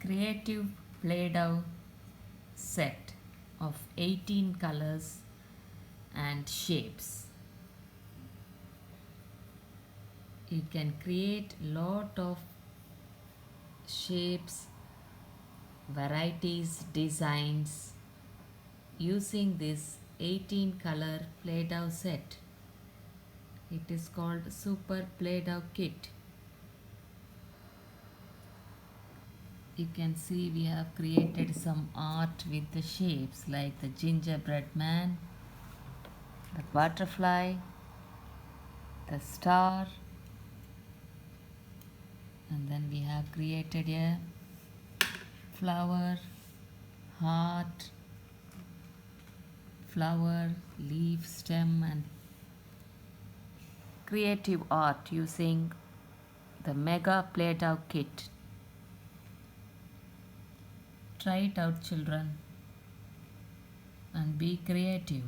creative Play-Doh set of 18 colors and shapes. You can create lot of shapes, varieties, designs using this 18 color Play-Doh set. It is called Super Play-Doh Kit. You can see we have created some art with the shapes like the gingerbread man, the butterfly, the star, and then we have created a flower, heart, flower, leaf, stem, and creative art using the Mega Play-Doh Kit. Try it out, children, and be creative.